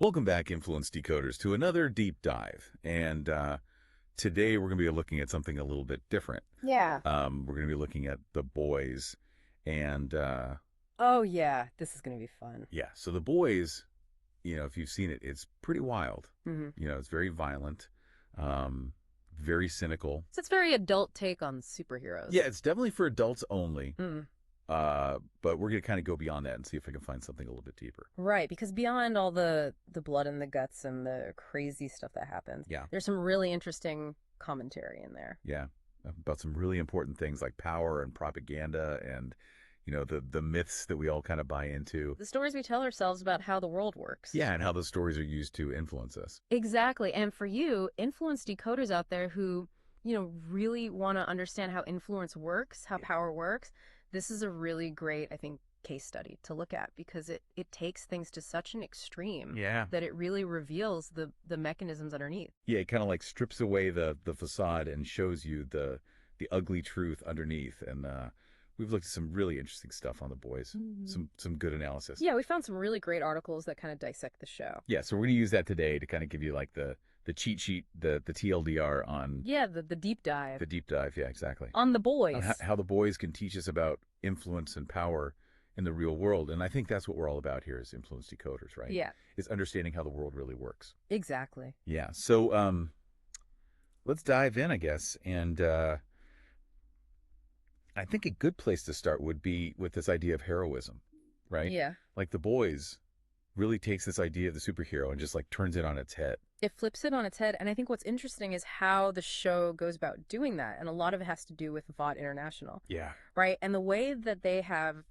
Welcome back, Influence Decoders, to another deep dive. And today we're going to be looking at something a little bit different. Yeah. We're going to be looking at The Boys. And Oh, yeah. This is going to be fun. yeah, so The Boys, if you've seen it, it's pretty wild. hmm It's very violent, um, very cynical. So it's very adult take on superheroes. Yeah, it's definitely for adults only. Mm. But we're going to kind of go beyond that and see if I can find something a little bit deeper. Right, because beyond all the blood and the guts and the crazy stuff that happens, Yeah. there's some really interesting commentary in there. Yeah, about some really important things like power and propaganda and the myths that we all kind of buy into. The stories we tell ourselves about how the world works. Yeah, and how those stories are used to influence us. Exactly. And for you, influence decoders out there who, really want to understand how influence works, how power works, this is a really great, I think, case study to look at because it takes things to such an extreme Yeah. that it really reveals the mechanisms underneath. Yeah, it kind of like strips away the facade and shows you the ugly truth underneath. And we've looked at some really interesting stuff on The Boys. Some good analysis. Yeah, we found some really great articles that kind of dissect the show. Yeah, so we're going to use that today to kind of give you like the cheat sheet, the TLDR on Yeah, the deep dive the deep dive. Yeah, exactly. on the On boys. how The Boys can teach us about influence and power in the real world. And I think that's what we're all about here as influence decoders, right? Yeah, Is understanding how the world really works. exactly. Yeah. So let's dive in, I guess. And I think a good place to start would be with this idea of heroism, right? Yeah. Like The Boys really takes this idea of the superhero and just like turns it on its head. It flips it on its head, and I think what's interesting is how the show goes about doing that, and a lot of it has to do with Vought International, Yeah. right? And the way that they have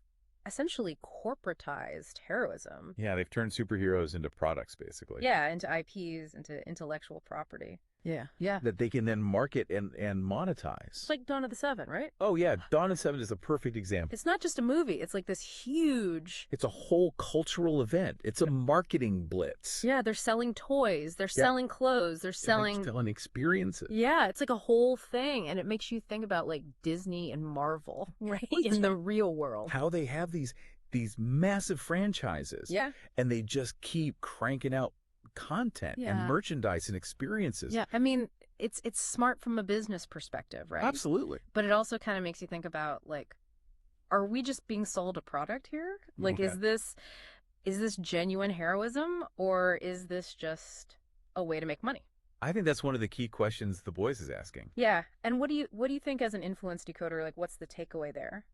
essentially corporatized heroism. Yeah, they've turned superheroes into products, basically. Yeah, into IPs, into intellectual property. Yeah, yeah. That they can then market and monetize. It's like Dawn of the Seven, right? Oh, yeah. Dawn of Seven is a perfect example. It's not just a movie. It's like this huge. It's a whole cultural event. It's a marketing blitz. Yeah, they're selling toys. They're Yeah. selling clothes. They're selling. They're selling experiences. Yeah, it's like a whole thing, and it makes you think about like Disney and Marvel, right? In the real world. How they have these massive franchises. Yeah. And they just keep cranking out content and Yeah. merchandise and experiences. Yeah, I mean, it's smart from a business perspective, right? Absolutely. But it also kind of makes you think about like, are we just being sold a product here? Like, Yeah. is this genuine heroism, or is this just a way to make money? I think that's one of the key questions The Boys is asking. Yeah, and what do you think as an influence decoder? Like, what's the takeaway there?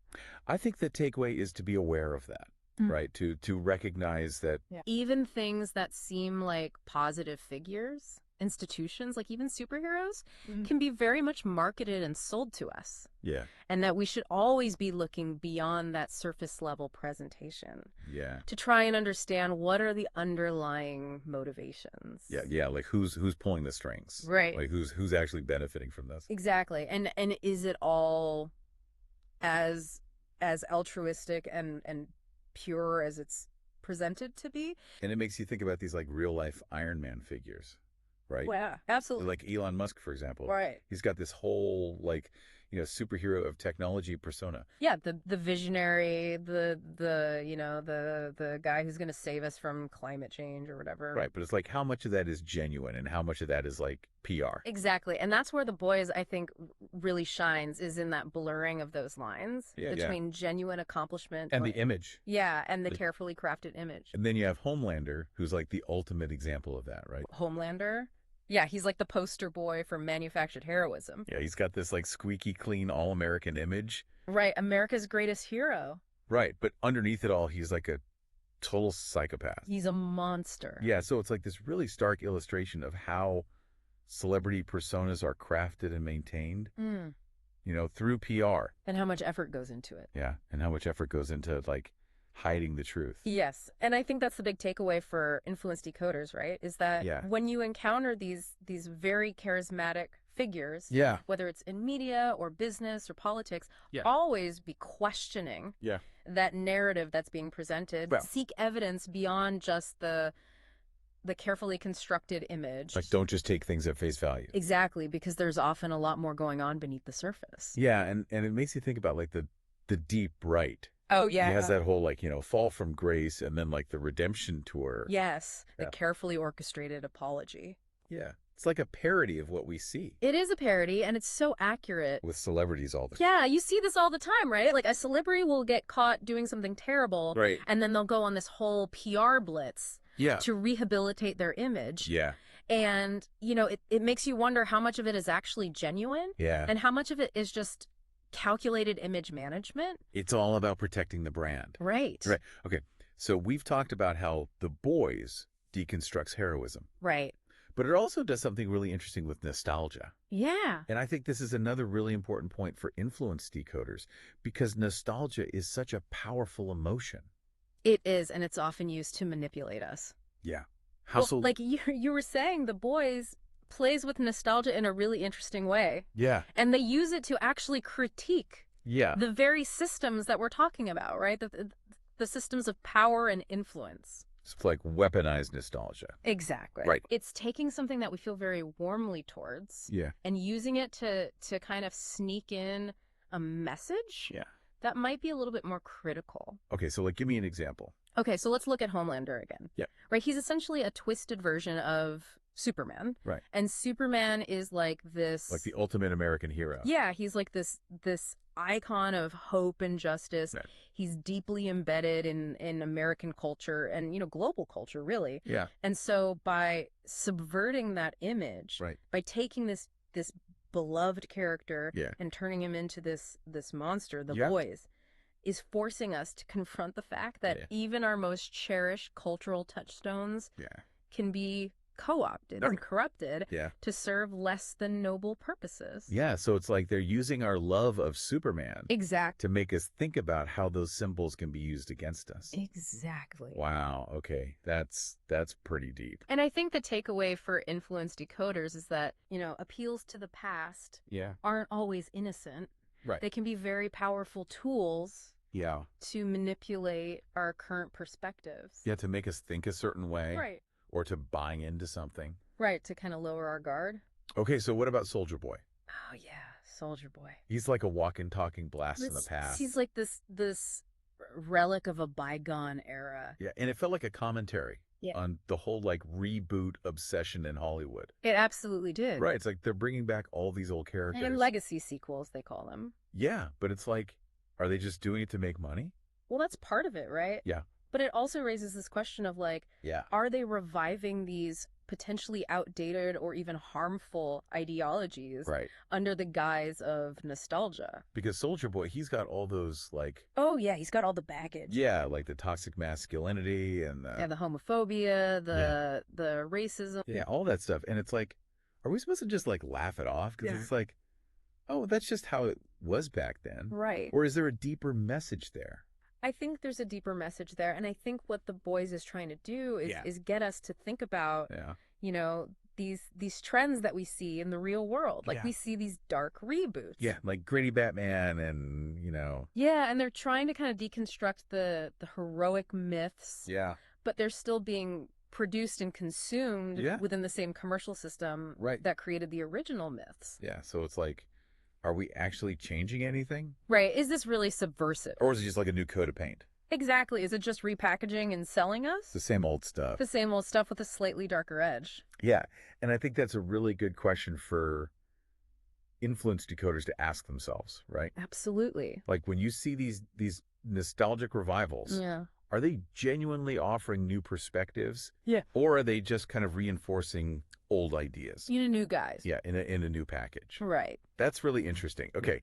I think the takeaway is to be aware of that, right? To recognize that. Yeah. Even things that seem like positive figures, institutions, like even superheroes, can be very much marketed and sold to us. Yeah. And that we should always be looking beyond that surface level presentation Yeah. to try and understand what are the underlying motivations. Yeah. Yeah. Like who's pulling the strings? Right. Like who's actually benefiting from this? Exactly. And is it all as altruistic and pure as it's presented to be? And it makes you think about these like real life Iron Man figures, right? Yeah, absolutely. Like Elon Musk, for example. Right. He's got this whole like, superhero of technology persona. Yeah, the visionary, the guy who's going to save us from climate change or whatever. Right. But it's like how much of that is genuine and how much of that is like PR? Exactly. And that's where The Boys, I think, really shines, is in that blurring of those lines between genuine accomplishment And the image. Yeah, and the carefully crafted image. And then you have Homelander, who's like the ultimate example of that, right? Homelander. Yeah, he's like the poster boy for manufactured heroism. Yeah, he's got this like squeaky clean all-American image. Right, America's greatest hero. Right, but underneath it all, he's like a total psychopath. He's a monster. Yeah, so it's like this really stark illustration of how celebrity personas are crafted and maintained, through PR. And how much effort goes into it. Yeah, and how much effort goes into like hiding the truth. Yes, and I think that's the big takeaway for influence decoders, right? Is that when you encounter these very charismatic figures, whether it's in media or business or politics, always be questioning that narrative that's being presented. Well, seek evidence beyond just the carefully constructed image. Like, don't just take things at face value. Exactly, because there's often a lot more going on beneath the surface. Yeah, and it makes you think about like the deep right. Oh, yeah. He has that whole, like, fall from grace and then, like, the redemption tour. Yes. The carefully orchestrated apology. Yeah. It's like a parody of what we see. It is a parody, and it's so accurate. With celebrities all the time. Yeah, you see this all the time, right? Like, a celebrity will get caught doing something terrible, right, and then they'll go on this whole PR blitz yeah, to rehabilitate their image. Yeah. And, it makes you wonder how much of it is actually genuine, yeah, and how much of it is just calculated image management. It's all about protecting the brand. Right. Right. Okay. So we've talked about how The Boys deconstructs heroism. Right. But it also does something really interesting with nostalgia. Yeah. And I think this is another really important point for influence decoders, because nostalgia is such a powerful emotion. It is, and it's often used to manipulate us. Yeah. Like you were saying, The Boys plays with nostalgia in a really interesting way. Yeah. And they use it to actually critique the very systems that we're talking about, right? The systems of power and influence. It's like weaponized nostalgia. Exactly. Right. It's taking something that we feel very warmly towards and using it to kind of sneak in a message that might be a little bit more critical. Okay, so give me an example. Okay, so let's look at Homelander again. Yeah. Right, he's essentially a twisted version of Superman. Right. And Superman is like this... Like the ultimate American hero. Yeah, he's like this icon of hope and justice. Right. He's deeply embedded in American culture and, global culture, really. Yeah. And so by subverting that image, by taking this beloved character and turning him into this monster, The Boys, is forcing us to confront the fact that even our most cherished cultural touchstones can be co-opted and corrupted to serve less than noble purposes. Yeah, so it's like they're using our love of Superman to make us think about how those symbols can be used against us. Exactly. Wow, okay. That's pretty deep. And I think the takeaway for influence decoders is that, appeals to the past aren't always innocent. Right. They can be very powerful tools to manipulate our current perspectives. Yeah, to make us think a certain way. Right. Or to buying into something. Right, to kind of lower our guard. Okay, so what about Soldier Boy? Oh, yeah, Soldier Boy. He's like a walking, talking blast in the past. He's like this relic of a bygone era. Yeah, and it felt like a commentary on the whole, reboot obsession in Hollywood. It absolutely did. Right, it's like they're bringing back all these old characters. And legacy sequels, they call them. Yeah, but it's like, are they just doing it to make money? Well, that's part of it, right? Yeah. But it also raises this question of are they reviving these potentially outdated or even harmful ideologies under the guise of nostalgia? Because Soldier Boy, he's got all those oh yeah, he's got all the baggage. Yeah, like the toxic masculinity and the homophobia, the racism. Yeah, all that stuff. And it's like, are we supposed to just laugh it off? Because it's like, oh, that's just how it was back then. Right. Or is there a deeper message there? I think there's a deeper message there, and I think what The Boys is trying to do is get us to think about, these trends that we see in the real world. We see these dark reboots. Yeah, like Gritty Batman and, Yeah, and they're trying to kind of deconstruct the heroic myths. Yeah. But they're still being produced and consumed within the same commercial system that created the original myths. Yeah, so it's like, are we actually changing anything? Right. Is this really subversive? Or is it just like a new coat of paint? Exactly. Is it just repackaging and selling us? The same old stuff. The same old stuff with a slightly darker edge. Yeah. And I think that's a really good question for influence decoders to ask themselves, right? Absolutely. Like when you see these nostalgic revivals, are they genuinely offering new perspectives? Yeah. Or are they just kind of reinforcing old ideas? New guys. Yeah, in a new package. Right. That's really interesting. Okay,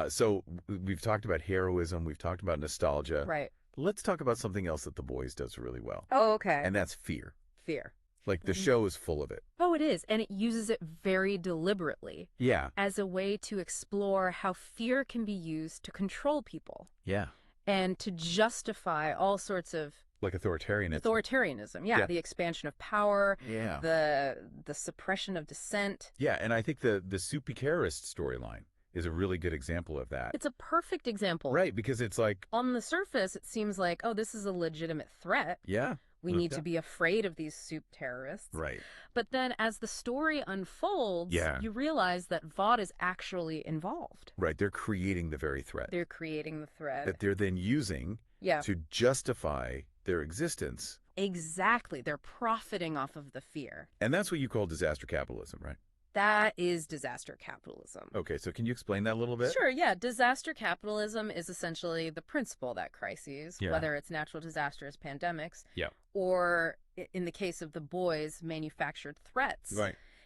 so we've talked about heroism. We've talked about nostalgia. Right. Let's talk about something else that The Boys does really well. Oh, okay. And that's fear. Fear. Like the show is full of it. Oh, it is. And it uses it very deliberately. Yeah. As a way to explore how fear can be used to control people. Yeah. And to justify all sorts of like authoritarianism. Authoritarianism, yeah. The expansion of power, yeah. The suppression of dissent. Yeah, and I think the Supes storyline is a really good example of that. It's a perfect example. Right, because it's like... On the surface, it seems like, oh, this is a legitimate threat. Yeah. We need to be afraid of these Supe terrorists. Right. But then as the story unfolds, you realize that Vought is actually involved. Right. They're creating the very threat. They're creating the threat. That they're then using to justify their existence. Exactly. They're profiting off of the fear. And that's what you call disaster capitalism, right? That is disaster capitalism. Okay, so can you explain that a little bit? Sure, yeah. Disaster capitalism is essentially the principle that crises, whether it's natural disasters, pandemics, or in the case of the boys, manufactured threats,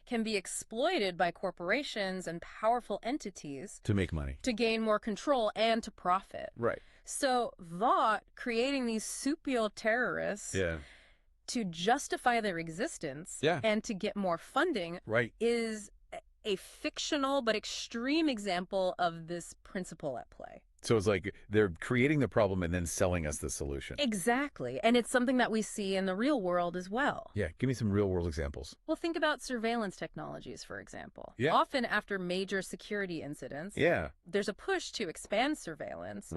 can be exploited by corporations and powerful entities to make money, to gain more control and to profit. Right. So Vought creating these Supes terrorists to justify their existence and to get more funding is a fictional but extreme example of this principle at play. So it's like they're creating the problem and then selling us the solution. Exactly. And it's something that we see in the real world as well. Yeah. Give me some real world examples. Well, think about surveillance technologies, for example. Yeah. Often after major security incidents, there's a push to expand surveillance,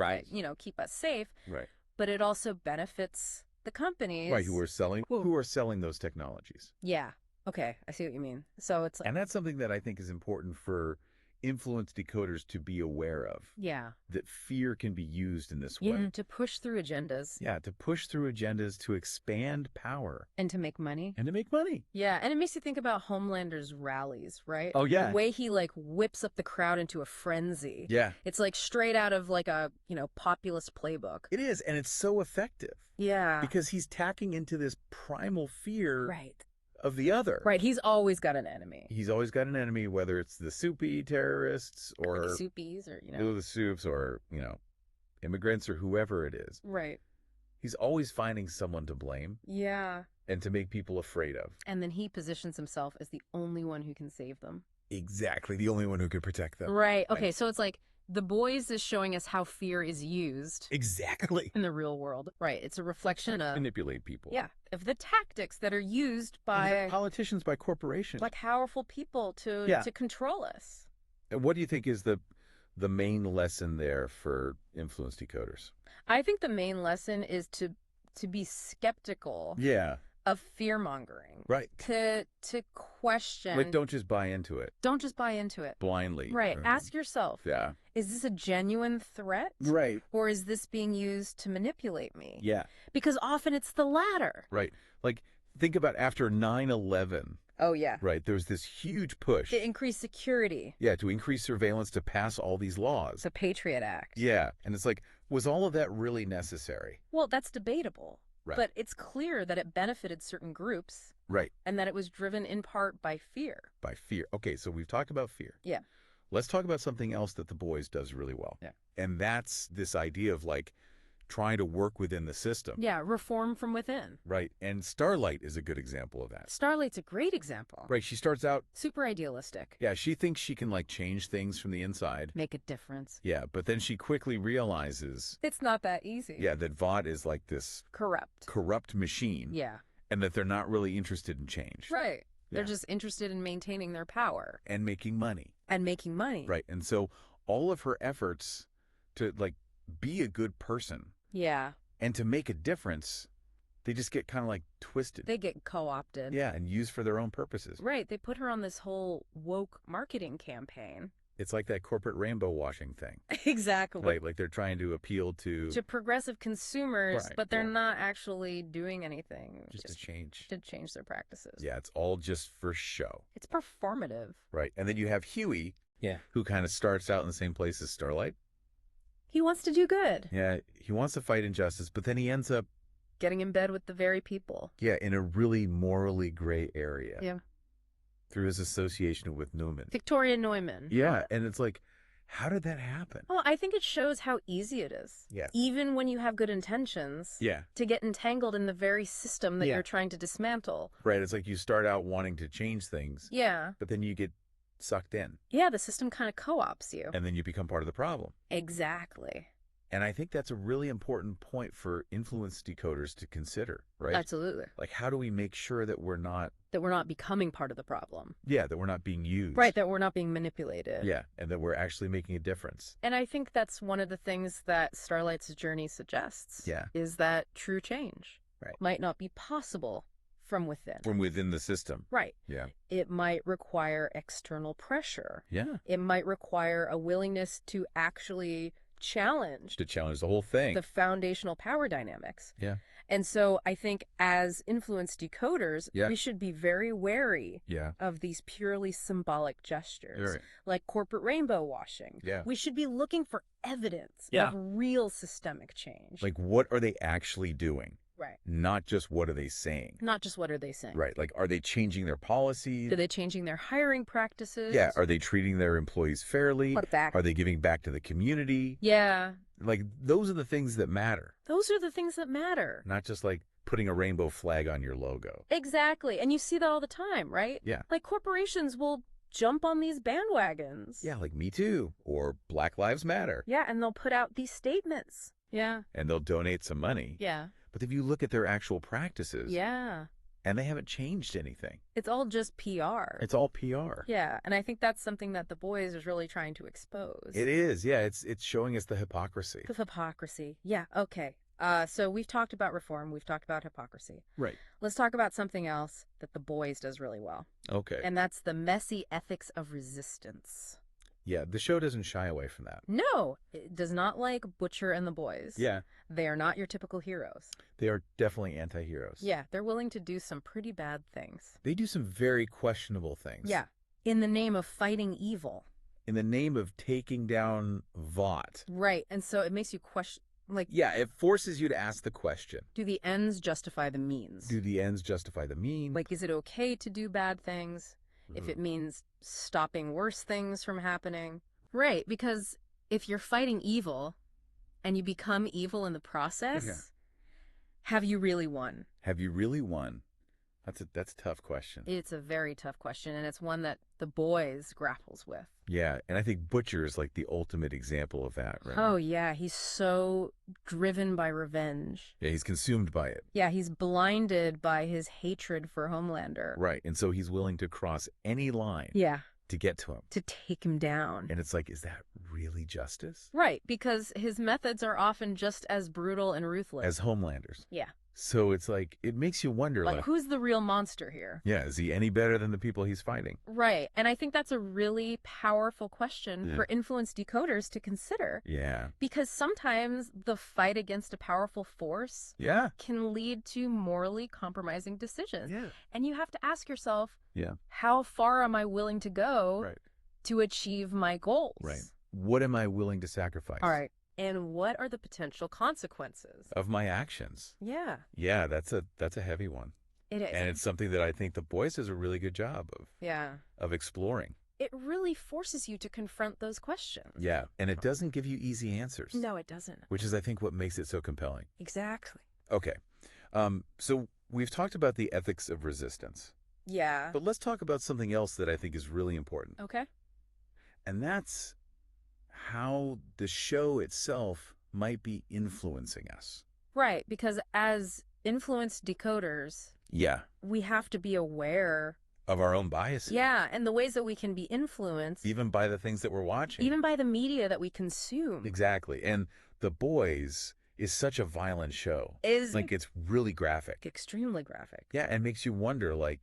keep us safe. Right. But it also benefits the companies. Right, who are selling those technologies. Yeah. Okay, I see what you mean. So it's like, and that's something that I think is important for influence decoders to be aware of. Yeah. That fear can be used in this way. Yeah, to push through agendas. Yeah, to push through agendas, to expand power. And to make money. And to make money. Yeah, and it makes you think about Homelander's rallies, right? Oh, yeah. The way he, whips up the crowd into a frenzy. Yeah. It's, straight out of, a, populist playbook. It is, and it's so effective. Yeah. Because he's tacking into this primal fear. Right. Of the other. Right, he's always got an enemy. He's always got an enemy, whether it's the Supe terrorists or the Supes or, the Supes or, immigrants or whoever it is. Right. He's always finding someone to blame. Yeah. And to make people afraid of. And then he positions himself as the only one who can save them. Exactly, the only one who can protect them. Right. Okay, so it's like The Boys is showing us how fear is used. Exactly. In the real world. Right. It's a reflection of... manipulate people. Yeah. Of the tactics that are used by... politicians, by corporations. By powerful people to control us. And what do you think is the main lesson there for influence decoders? I think the main lesson is to be skeptical. Yeah. Of fear-mongering. Right. To question. Like, don't just buy into it. Don't just buy into it. Blindly. Right. Ask yourself. Yeah. Is this a genuine threat? Right. Or is this being used to manipulate me? Yeah. Because often it's the latter. Right. Like, think about after 9/11. Oh, yeah. Right. There was this huge push. To increase security. Yeah, to increase surveillance, to pass all these laws. The Patriot Act. Yeah. And it's like, was all of that really necessary? Well, that's debatable. Right. But it's clear that it benefited certain groups. Right. And that it was driven in part by fear. By fear. Okay, so we've talked about fear. Yeah. Let's talk about something else that The Boys does really well. Yeah. And that's this idea of trying to work within the system. Yeah, reform from within. Right. And Starlight is a good example of that. Starlight's a great example. Right. She starts out... super idealistic. Yeah, she thinks she can, change things from the inside. Make a difference. Yeah, but then she quickly realizes... it's not that easy. Yeah, that Vought is this... corrupt machine. Yeah. And that they're not really interested in change. Right. Yeah. They're just interested in maintaining their power. And making money. Right. And so all of her efforts to, be a good person... yeah. And to make a difference, they just get kind of twisted. They get co-opted. Yeah, and used for their own purposes. Right. They put her on this whole woke marketing campaign. It's like that corporate rainbow washing thing. Exactly. Like they're trying to appeal to progressive consumers, but they're not actually doing anything. Just to change. To change their practices. Yeah, it's all just for show. It's performative. Right. And then you have Huey, who kind of starts out in the same place as Starlight. He wants to do good. Yeah, he wants to fight injustice, but then he ends up... getting in bed with the very people. Yeah, in a really morally gray area. Yeah. Through his association with Neumann. Victoria Neumann. Yeah, and it's how did that happen? Well, I think it shows how easy it is. Yeah. Even when you have good intentions. Yeah. To get entangled in the very system that you're trying to dismantle. Right, it's you start out wanting to change things. Yeah. But then you get sucked in. Yeah, the system kind of co-ops you. And then you become part of the problem. Exactly. And I think that's a really important point for influence decoders to consider, right? Absolutely. How do we make sure that we're not... that we're not becoming part of the problem. Yeah, that we're not being used. Right, that we're not being manipulated. Yeah, and that we're actually making a difference. And I think that's one of the things that Starlight's journey suggests. Yeah. Is that true change. might not be possible from within. From within the system. Right. Yeah. It might require external pressure. Yeah. It might require a willingness to actually challenge. To challenge the whole thing. The foundational power dynamics. Yeah. And so I think as influence decoders, we should be very wary of these purely symbolic gestures, like corporate rainbow washing. Yeah. We should be looking for evidence of real systemic change. Like, what are they actually doing? Right. Not just what are they saying. Not just what are they saying. Right. Like, are they changing their policies? Are they changing their hiring practices? Yeah. Are they treating their employees fairly? Are they giving back to the community? Yeah. Like, those are the things that matter. Those are the things that matter. Not just like putting a rainbow flag on your logo. Exactly. And you see that all the time, right? Yeah. Like corporations will jump on these bandwagons. Yeah, like Me Too or Black Lives Matter. Yeah, and they'll put out these statements. Yeah. And they'll donate some money. Yeah. But if you look at their actual practices. Yeah. And they haven't changed anything. It's all just PR. It's all PR. Yeah, and I think that's something that The Boys is really trying to expose. It is, yeah. It's showing us the hypocrisy. The hypocrisy. Yeah, okay. So we've talked about reform. We've talked about hypocrisy. Right. Let's talk about something else that The Boys does really well. Okay. And that's the messy ethics of resistance. Yeah, the show doesn't shy away from that. No, it does not like Butcher and the boys. Yeah. They are not your typical heroes. They are definitely anti-heroes. Yeah, they're willing to do some pretty bad things. They do some very questionable things. Yeah, in the name of fighting evil. In the name of taking down Vought. Right, and so it makes you question, like... Yeah, it forces you to ask the question. Do the ends justify the means? Do the ends justify the means? Like, is it okay to do bad things if it means stopping worse things from happening? Right, because if you're fighting evil and you become evil in the process, have you really won? Have you really won? That's a tough question. It's a very tough question, and it's one that The Boys grapples with. Yeah, and I think Butcher is like the ultimate example of that, right? Oh, yeah, he's so driven by revenge. Yeah, he's consumed by it. Yeah, he's blinded by his hatred for Homelander. Right, and so he's willing to cross any line to get to him. To take him down. And it's like, is that really justice? Right, because his methods are often just as brutal and ruthless. As Homelander's. Yeah. So it's like, it makes you wonder, like who's the real monster here? Yeah, is he any better than the people he's fighting? Right, and I think that's a really powerful question for influence decoders to consider. Yeah. Because sometimes the fight against a powerful force can lead to morally compromising decisions. Yeah. And you have to ask yourself, how far am I willing to go to achieve my goals? Right. What am I willing to sacrifice? All right. And what are the potential consequences of my actions? Yeah. Yeah, that's a heavy one. It is. And it's something that I think The Boys does a really good job of exploring. It really forces you to confront those questions. Yeah, and it doesn't give you easy answers. No, it doesn't. Which is, I think, what makes it so compelling. Exactly. Okay. So we've talked about the ethics of resistance. Yeah. But let's talk about something else that I think is really important. Okay. And that's how the show itself might be influencing us. Right, because as influence decoders, we have to be aware of our own biases. Yeah, and the ways that we can be influenced. Even by the things that we're watching. Even by the media that we consume. Exactly. And The Boys is such a violent show. Like, it's really graphic. Extremely graphic. Yeah, and makes you wonder, like,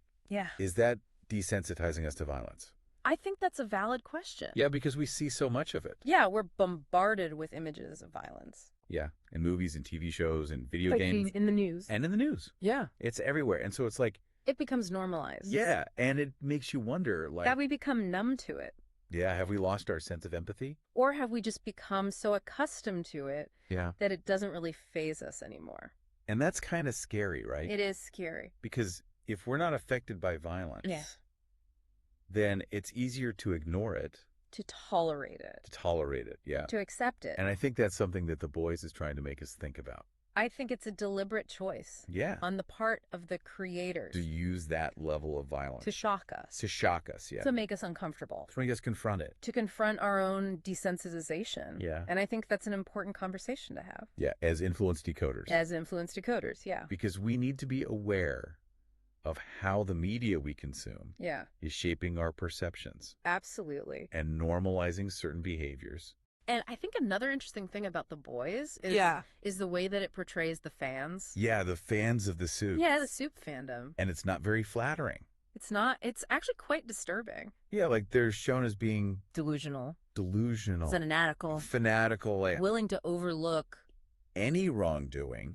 is that desensitizing us to violence? I think that's a valid question. Yeah, because we see so much of it. Yeah, we're bombarded with images of violence. Yeah, in movies and TV shows and video games. In the news. And in the news. Yeah. It's everywhere. And so it's like... it becomes normalized. Yeah, and it makes you wonder, like... that we become numb to it. Yeah, have we lost our sense of empathy? Or have we just become so accustomed to it that it doesn't really faze us anymore? And that's kind of scary, right? It is scary. Because if we're not affected by violence... then it's easier to ignore it. To tolerate it. To tolerate it, yeah. To accept it. And I think that's something that The Boys is trying to make us think about. I think it's a deliberate choice. Yeah. On the part of the creators. To use that level of violence. To shock us. To shock us, yeah. To make us uncomfortable. To make us confront it. To confront our own desensitization. Yeah. And I think that's an important conversation to have. Yeah, as influence decoders. As influence decoders, yeah. Because we need to be aware of how the media we consume is shaping our perceptions. Absolutely. And normalizing certain behaviors And I think another interesting thing about The Boys is the way that it portrays the fans. Yeah, the fans of the Supes. Yeah, the Soup fandom. And it's not very flattering. It's not. It's actually quite disturbing. Yeah, like they're shown as being delusional, fanatical, like, willing to overlook any wrongdoing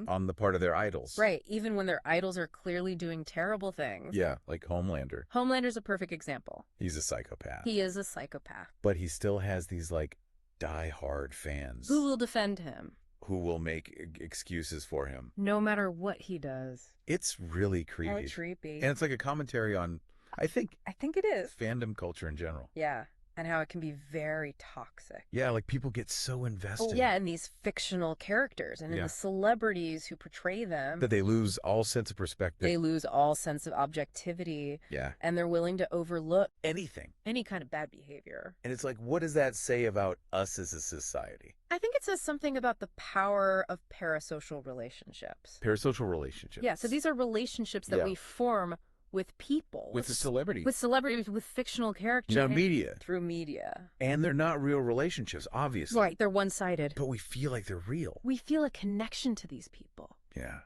on the part of their idols. Right, even when their idols are clearly doing terrible things. Yeah, like Homelander. Homelander's a perfect example. He's a psychopath. He is a psychopath. But he still has these, like, die-hard fans. Who will defend him. Who will make excuses for him. No matter what he does. It's really creepy. Oh, it's creepy. And it's like a commentary on, I think it is. Fandom culture in general. Yeah. And how it can be very toxic. Yeah, like people get so invested. Oh, yeah, in these fictional characters and in the celebrities who portray them. That they lose all sense of perspective. They lose all sense of objectivity. Yeah. And they're willing to overlook anything. Any kind of bad behavior. And it's like, what does that say about us as a society? I think it says something about the power of parasocial relationships. Parasocial relationships. Yeah, so these are relationships that we form with people. With the celebrities. With celebrities, with fictional characters. Media. Through media. And they're not real relationships, obviously. Right, they're one-sided. But we feel like they're real. We feel a connection to these people. Yeah.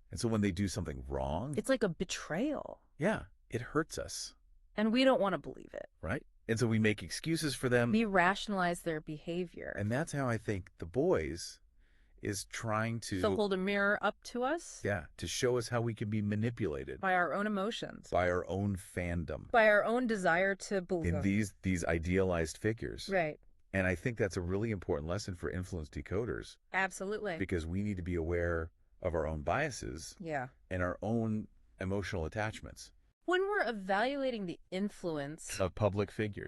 And so when they do something wrong... It's like a betrayal. Yeah, it hurts us. And we don't want to believe it. Right? And so we make excuses for them. We rationalize their behavior. And that's how I think The Boys is trying to... So hold a mirror up to us? Yeah, to show us how we can be manipulated. By our own emotions. By our own fandom. By our own desire to believe. In these idealized figures. Right. And I think that's a really important lesson for influence decoders. Absolutely. Because we need to be aware of our own biases. Yeah. And our own emotional attachments. When we're evaluating the influence of public figures,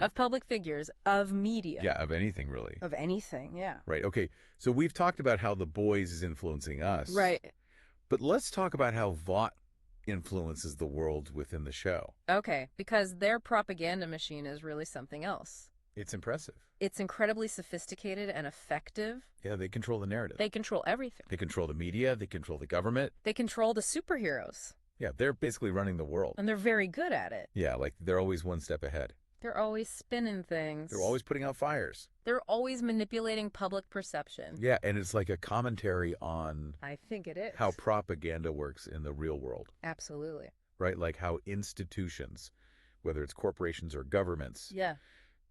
of media. Yeah, of anything, really. Of anything, yeah. Right. Okay. So we've talked about how The Boys is influencing us. Right. But let's talk about how Vought influences the world within the show. Okay, because their propaganda machine is really something else. It's impressive. It's incredibly sophisticated and effective. Yeah, they control the narrative. They control everything. They control the media. They control the government. They control the superheroes. Yeah, they're basically running the world. And they're very good at it. Yeah, like they're always one step ahead. They're always spinning things. They're always putting out fires. They're always manipulating public perception. Yeah, and it's like a commentary on... I think it is. How propaganda works in the real world. Absolutely. Right, like how institutions, whether it's corporations or governments... Yeah.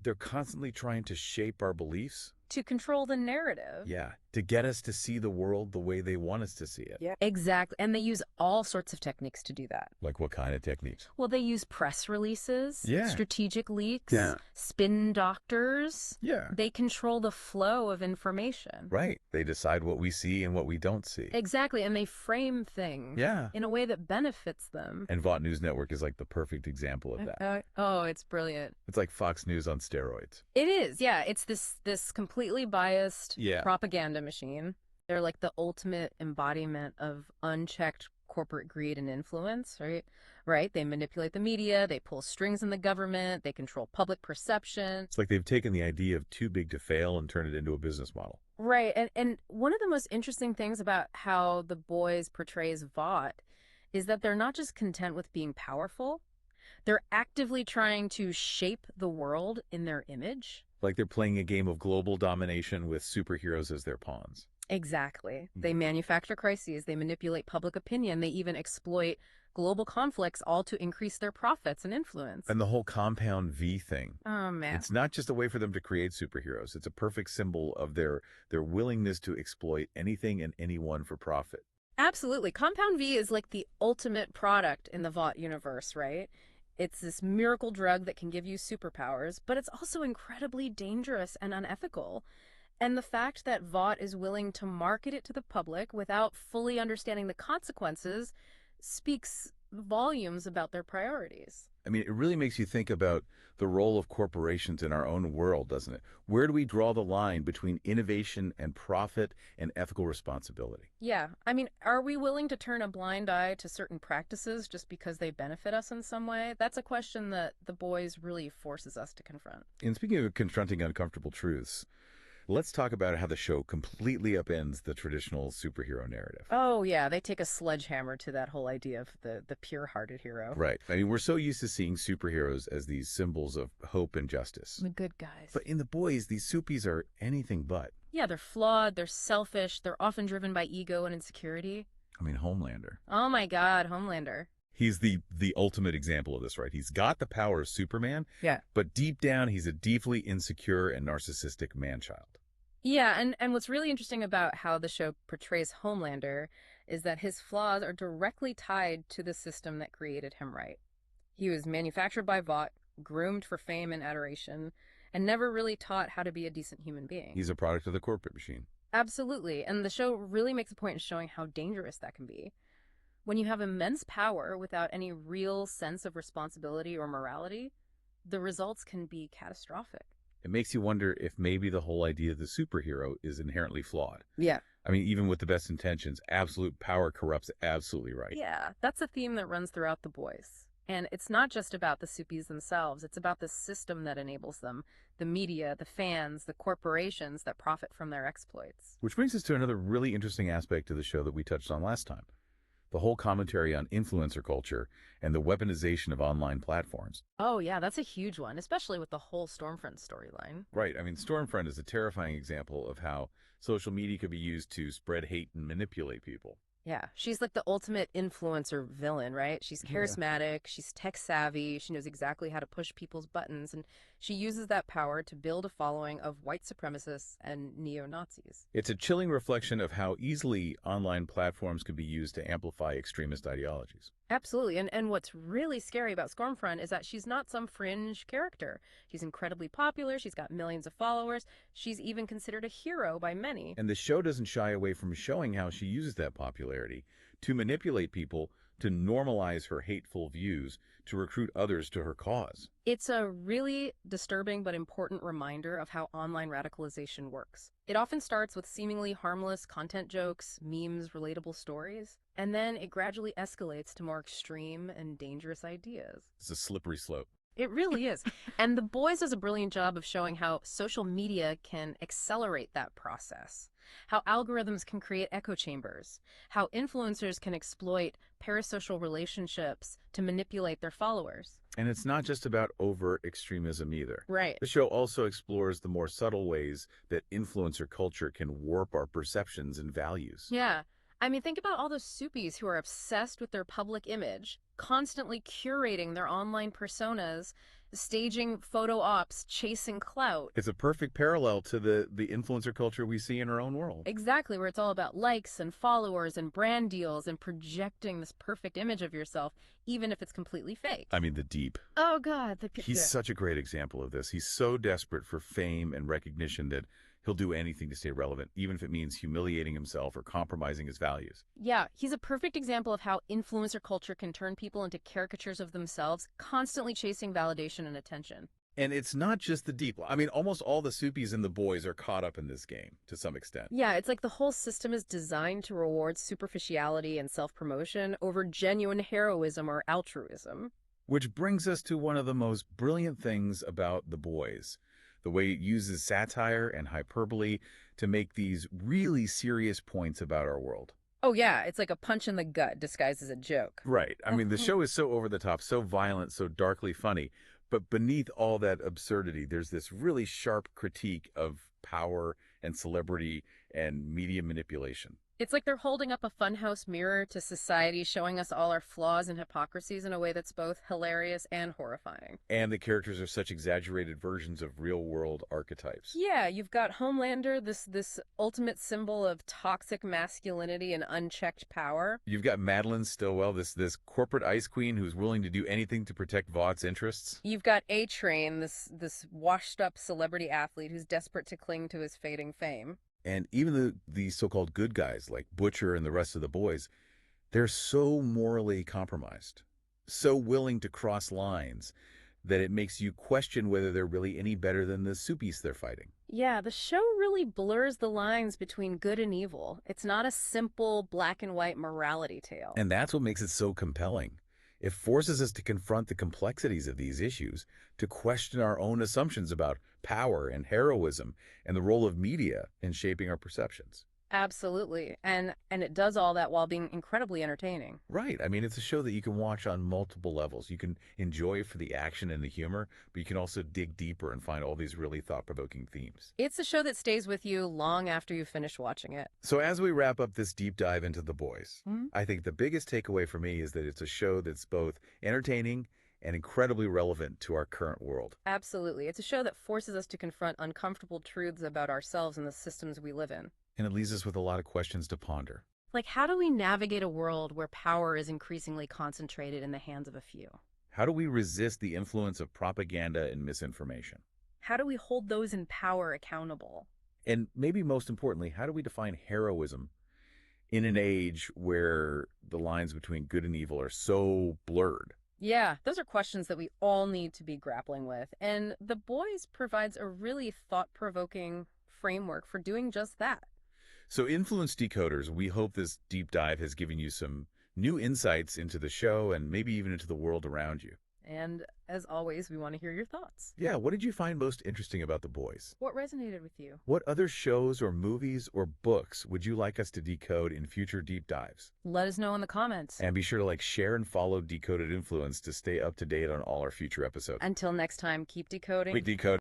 They're constantly trying to shape our beliefs. To control the narrative. Yeah, to get us to see the world the way they want us to see it. Yeah, exactly. And they use all sorts of techniques to do that. Like what kind of techniques? Well, they use press releases, strategic leaks, spin doctors. Yeah. They control the flow of information. Right. They decide what we see and what we don't see. Exactly. And they frame things in a way that benefits them. And Vought News Network is like the perfect example of that. Oh, it's brilliant. It's like Fox News on steroids. It is. Yeah. It's this completely biased propaganda machine. They're like the ultimate embodiment of unchecked corporate greed and influence, right? Right? They manipulate the media, they pull strings in the government, they control public perception. It's like they've taken the idea of too big to fail and turned it into a business model. Right. And one of the most interesting things about how The Boys portrays Vought is that they're not just content with being powerful, they're actively trying to shape the world in their image. Like they're playing a game of global domination with superheroes as their pawns. Exactly. They manufacture crises, they manipulate public opinion, they even exploit global conflicts, all to increase their profits and influence. And the whole compound V thing. Oh, man. It's not just a way for them to create superheroes. It's a perfect symbol of their willingness to exploit anything and anyone for profit. Absolutely. Compound V is like the ultimate product in the Vought universe, right? It's this miracle drug that can give you superpowers, but it's also incredibly dangerous and unethical. And the fact that Vought is willing to market it to the public without fully understanding the consequences speaks volumes about their priorities. I mean, it really makes you think about the role of corporations in our own world, doesn't it? Where do we draw the line between innovation and profit and ethical responsibility? Yeah. I mean, are we willing to turn a blind eye to certain practices just because they benefit us in some way? That's a question that The Boys really forces us to confront. And speaking of confronting uncomfortable truths, Let's talk about how the show completely upends the traditional superhero narrative. Oh, yeah. They take a sledgehammer to that whole idea of the pure-hearted hero. Right. I mean, we're so used to seeing superheroes as these symbols of hope and justice. The good guys. But in The Boys, these Supies are anything but. Yeah, they're flawed, they're selfish, they're often driven by ego and insecurity. I mean, Homelander. Oh my God, Homelander. He's the ultimate example of this, right? He's got the power of Superman, yeah, but deep down, he's a deeply insecure and narcissistic man-child. Yeah, and what's really interesting about how the show portrays Homelander is that his flaws are directly tied to the system that created him, right? He was manufactured by Vought, groomed for fame and adoration, and never really taught how to be a decent human being. He's a product of the corporate machine. Absolutely, and the show really makes a point in showing how dangerous that can be. When you have immense power without any real sense of responsibility or morality, the results can be catastrophic. It makes you wonder if maybe the whole idea of the superhero is inherently flawed. Yeah. I mean, even with the best intentions, absolute power corrupts absolutely right. Yeah, that's a theme that runs throughout The Boys. And it's not just about the Supies themselves, it's about the system that enables them, the media, the fans, the corporations that profit from their exploits. Which brings us to another really interesting aspect of the show that we touched on last time. The whole commentary on influencer culture and the weaponization of online platforms. Oh, yeah, that's a huge one, especially with the whole Stormfront storyline. Right. I mean, Stormfront is a terrifying example of how social media could be used to spread hate and manipulate people. Yeah, she's like the ultimate influencer villain, right? She's charismatic, she's tech savvy, she knows exactly how to push people's buttons, and she uses that power to build a following of white supremacists and neo-Nazis. It's a chilling reflection of how easily online platforms could be used to amplify extremist ideologies. Absolutely, and what's really scary about Stormfront is that she's not some fringe character. She's incredibly popular, she's got millions of followers, she's even considered a hero by many. And the show doesn't shy away from showing how she uses that popularity to manipulate people, to normalize her hateful views, to recruit others to her cause. It's a really disturbing but important reminder of how online radicalization works. It often starts with seemingly harmless content jokes, memes, relatable stories, and then it gradually escalates to more extreme and dangerous ideas. It's a slippery slope. It really is. And The Boys does a brilliant job of showing how social media can accelerate that process, how algorithms can create echo chambers, how influencers can exploit parasocial relationships to manipulate their followers. And it's not just about overt extremism either. Right. The show also explores the more subtle ways that influencer culture can warp our perceptions and values. Yeah. I mean, think about all those Supies who are obsessed with their public image, constantly curating their online personas, staging photo ops, chasing clout. It's a perfect parallel to the influencer culture we see in our own world. Exactly, where it's all about likes and followers and brand deals and projecting this perfect image of yourself, even if it's completely fake. I mean, the Deep. Oh, God. He's such a great example of this. He's so desperate for fame and recognition that he'll do anything to stay relevant, even if it means humiliating himself or compromising his values. Yeah, he's a perfect example of how influencer culture can turn people into caricatures of themselves, constantly chasing validation and attention. And it's not just the Deep. I mean, almost all the Supies and the Boys are caught up in this game to some extent. Yeah, it's like the whole system is designed to reward superficiality and self-promotion over genuine heroism or altruism. Which brings us to one of the most brilliant things about The Boys. The way it uses satire and hyperbole to make these really serious points about our world. Oh, yeah. It's like a punch in the gut disguised as a joke. Right. I mean, the show is so over the top, so violent, so darkly funny. But beneath all that absurdity, there's this really sharp critique of power and celebrity and media manipulation. It's like they're holding up a funhouse mirror to society, showing us all our flaws and hypocrisies in a way that's both hilarious and horrifying. And the characters are such exaggerated versions of real-world archetypes. Yeah, you've got Homelander, this ultimate symbol of toxic masculinity and unchecked power. You've got Madeline Stillwell, this corporate ice queen who's willing to do anything to protect Vaught's interests. You've got A-Train, this washed-up celebrity athlete who's desperate to cling to his fading fame. And even the so-called good guys like Butcher and the rest of the boys, they're so morally compromised, so willing to cross lines that it makes you question whether they're really any better than the Supies they're fighting. Yeah, the show really blurs the lines between good and evil. It's not a simple black and white morality tale. And that's what makes it so compelling. It forces us to confront the complexities of these issues, to question our own assumptions about power and heroism and the role of media in shaping our perceptions. Absolutely. And it does all that while being incredibly entertaining. Right. I mean, it's a show that you can watch on multiple levels. You can enjoy it for the action and the humor, but you can also dig deeper and find all these really thought-provoking themes. It's a show that stays with you long after you finish watching it. So as we wrap up this deep dive into The Boys, I think the biggest takeaway for me is that it's a show that's both entertaining and incredibly relevant to our current world. Absolutely. It's a show that forces us to confront uncomfortable truths about ourselves and the systems we live in. And it leaves us with a lot of questions to ponder. Like, how do we navigate a world where power is increasingly concentrated in the hands of a few? How do we resist the influence of propaganda and misinformation? How do we hold those in power accountable? And maybe most importantly, how do we define heroism in an age where the lines between good and evil are so blurred? Yeah, those are questions that we all need to be grappling with. And The Boys provides a really thought-provoking framework for doing just that. So Influence Decoders, we hope this deep dive has given you some new insights into the show and maybe even into the world around you. And as always, we want to hear your thoughts. Yeah, what did you find most interesting about The Boys? What resonated with you? What other shows or movies or books would you like us to decode in future deep dives? Let us know in the comments. And be sure to share and follow Decoded Influence to stay up to date on all our future episodes. Until next time, keep decoding. We decode.